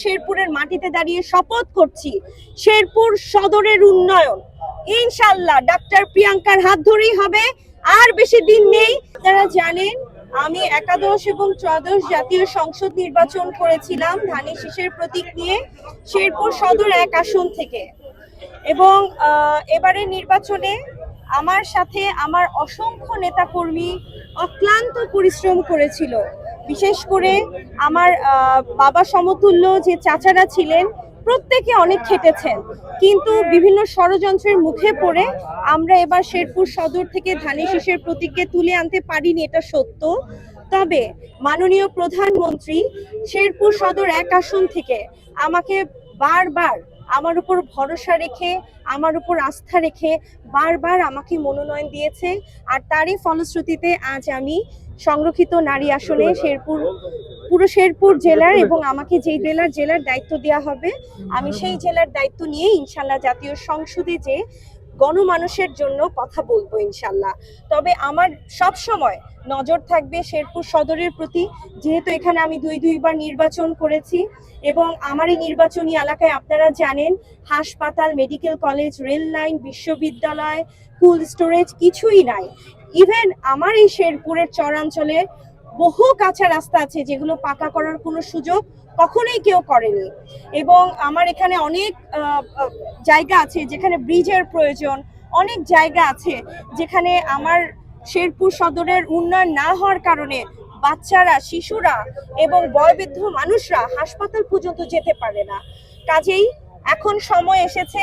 শেরপুরের মাটিতে দাঁড়িয়ে শপথ করছি শেরপুর সদরের উন্নয়ন ইনশাআল্লাহ ডাক্তার প্রিয়াঙ্কার হাত ধরেই হবে। আর বেশি দিন নেই। আপনারা জানেন আমি একাদশ এবং ত্রয়োদশ জাতীয় সংসদ নির্বাচন করেছিলাম ধানের শীষের প্রতীক নিয়ে শেরপুর সদর 1 আসন থেকে, এবং এবারে নির্বাচনে আমার সাথে আমার অসংখ্য নেতাকর্মী অক্লান্ত পরিশ্রম করেছিল। বিশেষ করে আমার বাবা সমতুল্য যে চাচারা ছিলেন প্রত্যেকে অনেক খেটেছেন, কিন্তু বিভিন্ন ষড়যন্ত্রের মুখে পড়ে আমরা এবার শেরপুর সদর থেকে ধানের শীষের প্রতীককে তুলে আনতে পারিনি, এটা সত্য। তবে মাননীয় প্রধানমন্ত্রী শেরপুর সদর 1 আসন থেকে আমাকে বারবার আমার উপর ভরসা রেখে আমার উপর আস্থা রেখে বারবার আমাকে মনোনয়ন দিয়েছে, আর তারই ফলশ্রুতিতে আজ আমি সংরক্ষিত নারী আসনে পুরো শেরপুর জেলার, এবং আমাকে যেই জেলার দায়িত্ব দেওয়া হবে আমি সেই জেলার দায়িত্ব নিয়ে ইনশাল্লাহ জাতীয় সংসদে যে গণমানুষের জন্য কথা বলবো ইনশাল্লাহ। তবে আমার সব সময় নজর থাকবে শেরপুর সদরের প্রতি, যেহেতু এখানে আমি দুইবার নির্বাচন করেছি, এবং আমার এই নির্বাচনী এলাকায় আপনারা জানেন হাসপাতাল, মেডিকেল কলেজ, রেল লাইন, বিশ্ববিদ্যালয়, কোল্ড স্টোরেজ কিছুই নাই। ইভেন আমার এই শেরপুরের চরাঞ্চলে বহু কাঁচা রাস্তা আছে যেগুলো পাকা করার কোনো সুযোগ কখনোই কেউ করেনি, এবং আমার এখানে অনেক জায়গা আছে যেখানে ব্রিজের প্রয়োজন, অনেক জায়গা আছে যেখানে আমার শেরপুর সদরের উন্নয়ন না হওয়ার কারণে বাচ্চারা, শিশুরা এবং বয়োবৃদ্ধ মানুষরা হাসপাতাল পর্যন্ত যেতে পারে না। কাজেই এখন সময় এসেছে,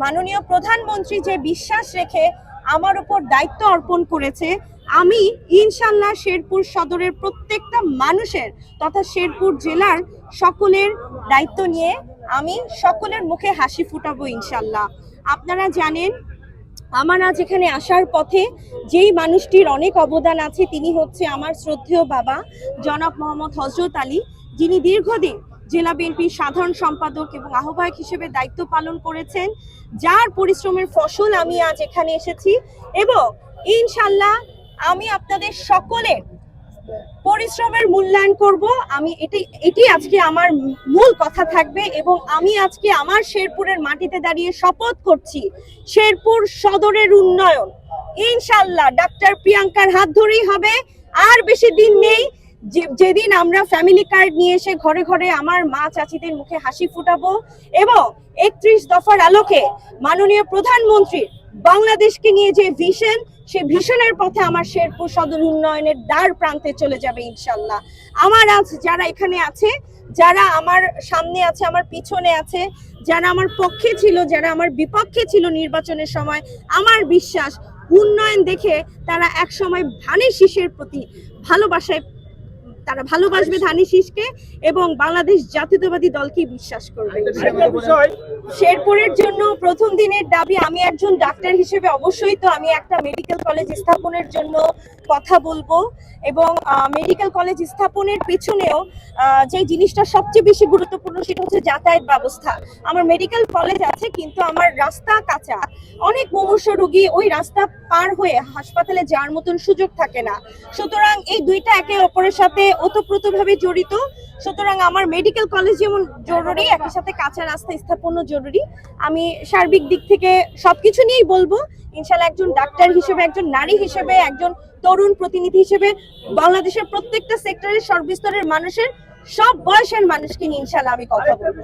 মাননীয় প্রধানমন্ত্রী যে বিশ্বাস রেখে আমার উপর দায়িত্ব অর্পণ করেছে, আমি ইনশাল্লাহ শেরপুর সদরের প্রত্যেকটা মানুষের তথা শেরপুর জেলার সকলের দায়িত্ব নিয়ে আমি সকলের মুখে হাসি ফুটাবো ইনশাল্লাহ। আপনারা জানেন আমার আজ এখানে আসার পথে যেই মানুষটির অনেক অবদান আছে তিনি হচ্ছে আমার শ্রদ্ধেয় বাবা জনাব মোহাম্মদ হযরত আলী, যিনি দীর্ঘদিন জেলা বিএনপির সাধারণ সম্পাদক এবং আহ্বায়ক হিসেবে দায়িত্ব পালন করেছেন, যার পরিশ্রমের ফসল আমি আজ এখানে এসেছি, এবং ইনশাল্লাহ আমি আপনাদের সকলের পরিশ্রমের মূল্যায়ন করব। আমি এটি আজকে আমার মূল কথা থাকবে, এবং আমি আজকে আমার শেরপুরের মাটিতে দাঁড়িয়ে শপথ করছি শেরপুর সদরের উন্নয়ন ইনশাল্লাহ ডাক্তার প্রিয়াঙ্কার হাত ধরেই হবে। আর বেশি দিন নেই যেদিন আমরা ফ্যামিলি কার্ড নিয়ে এসে ঘরে ঘরে আমার মা চাচিদের মুখে হাসি ফুটাবো, এবং 31 দফার আলোকে মাননীয় প্রধানমন্ত্রীর বাংলাদেশকে নিয়ে যে ভিশন, সেই ভিশনের পথে আমার শেরপুর সদর উন্নয়নের দ্বার প্রান্তে চলে যাবে ইনশাল্লাহ। আমার আজ যারা এখানে আছে, যারা আমার সামনে আছে, আমার পিছনে আছে, যারা আমার পক্ষে ছিল, যারা আমার বিপক্ষে ছিল নির্বাচনের সময়, আমার বিশ্বাস উন্নয়ন দেখে তারা এক সময় ধানের শীষের প্রতি তারা ভালোবাসবে ধানের শীষকে, এবং বাংলাদেশ জাতীয়তাবাদী দলকে বিশ্বাস করবে। শেরপুরের জন্য প্রথম দিনের দাবি, আমি একজন ডাক্তার হিসেবে অবশ্যই তো আমি একটা মেডিকেল কলেজ স্থাপনের জন্য কথা বলবো, এবং মেডিকেল কলেজ স্থাপনের পেছনেও যে জিনিসটা সবচেয়ে বেশি গুরুত্বপূর্ণ সেটা হচ্ছে যাতায়াত ব্যবস্থা। আমার মেডিকেল কলেজ আছে কিন্তু আমার রাস্তা কাঁচা, অনেক মুমূর্ষ রোগী ওই রাস্তা পার হয়ে হাসপাতালে যাওয়ার মতন সুযোগ থাকে না। সুতরাং এই দুইটা একে অপরের সাথে ওতপ্রোতভাবে জড়িত। সুতরাং আমার মেডিকেল কলেজ যেমন জরুরি, একই সাথে কাঁচা রাস্তা স্থাপনও জরুরি। আমি সার্বিক দিক থেকে সবকিছু নিয়েই বলবো ইনশাল্লাহ, একজন ডাক্তার হিসেবে, একজন নারী হিসেবে, একজন তরুণ প্রতিনিধি হিসেবে বাংলাদেশের প্রত্যেকটা সেক্টরের সর্বস্তরের মানুষের, সব বয়সের মানুষকে নিয়ে ইনশাল্লাহ আমি কথা বলবো।